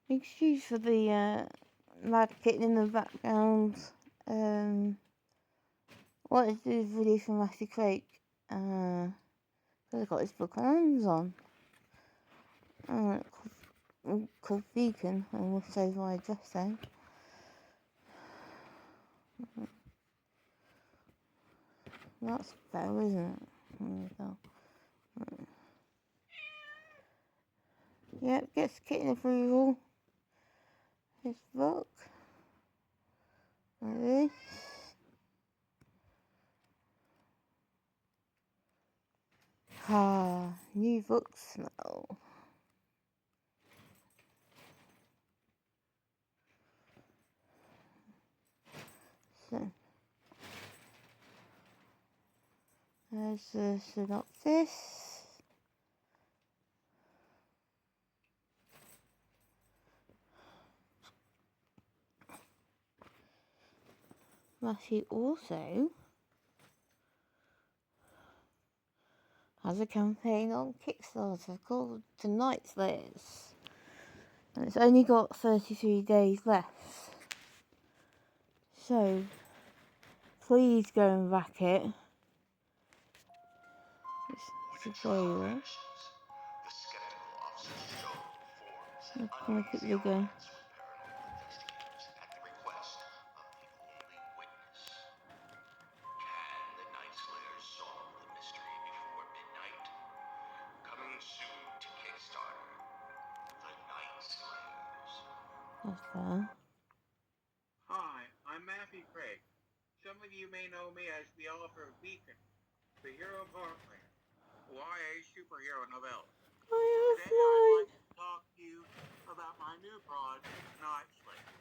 Excuse for the mad kitten in the background. Wanted to do a video for Matthew Kreke. Because I've got his book on Amazon. Called Vegan, and we'll save my address then. That's better, isn't it? There we go. Yep, gets kitten approval. His book. Like this. New book smell. So, there's the synopsis. Matthew also has a campaign on Kickstarter called The Night Slayers. And it's only got 33 days left. So, please go and back it. It's a trailer. I'm gonna quickly go. Coming soon to Kickstarter, The Night Slayers. That's fair. Hi, I'm Matthew Kreke. Some of you may know me as the author of Beacon, the Hero of Heartland, a YA superhero novella. Today I'd like to talk to you about my new project, Night Slayers.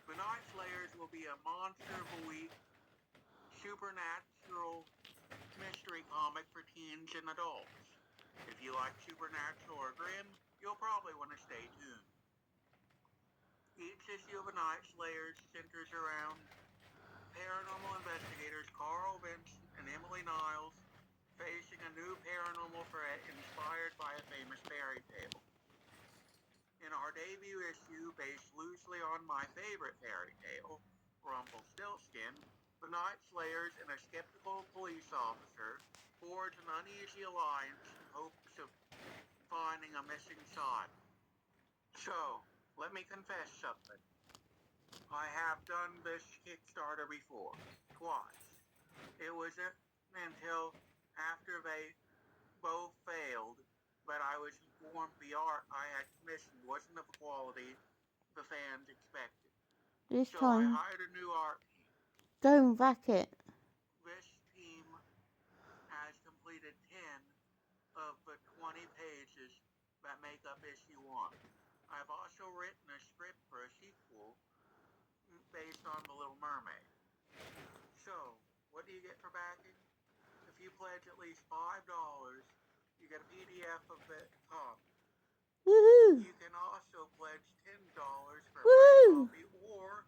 The Night Slayers will be a monster of the week, supernatural mystery comic for teens and adults. If you like supernatural or grim, you'll probably want to stay tuned. Each issue of The Night Slayers centers around paranormal investigators Carl Vincent and Emily Niles facing a new paranormal threat inspired by a famous fairy tale. In our debut issue, based loosely on my favorite fairy tale, Rumpelstiltskin, the Night Slayers and a skeptical police officer forge an uneasy alliance in hopes of finding a missing child. So, let me confess something. I have done this Kickstarter before, twice. It wasn't until after they both failed that I was informed the art I had commissioned wasn't of the quality the fans expected. This So time, I hired a new art team. go and back it. This team has completed 10 of the 20 pages that make up issue 1. I've also written a script for a sequel based on The Little Mermaid. So, what do you get for backing? If you pledge at least $5, you get a PDF of the comic. Woohoo! You can also pledge $10 for a Woo! print copy, or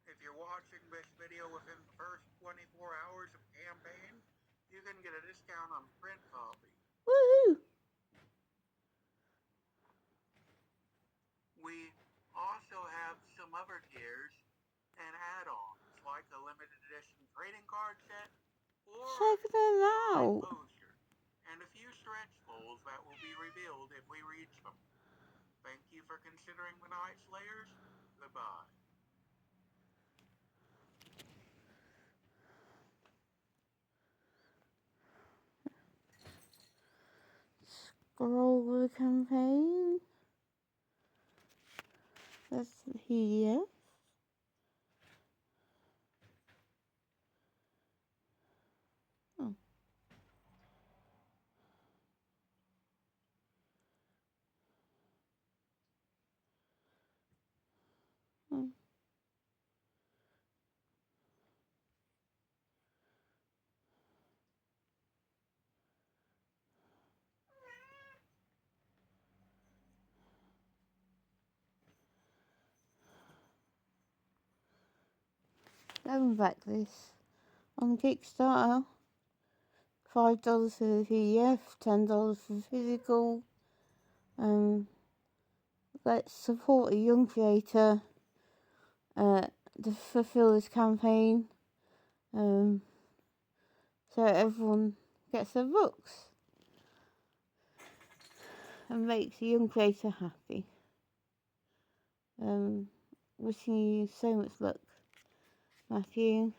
if you're watching this video within the first 24 hours of the campaign, you can get a discount on print copy. Woohoo! We also have some other tiers and add-ons, like a limited edition trading card set, or Check them signed out. poster, and a few stretch goals that will be revealed if we reach them. Thank you for considering the Night Slayers. Goodbye. Scroll the campaign. That's the PDF. Oh. Oh. Go and back this on Kickstarter. $5 for the PDF, $10 for physical. let's support a young creator to fulfill this campaign, so everyone gets their books and makes a young creator happy. Wishing you so much luck, Matthew.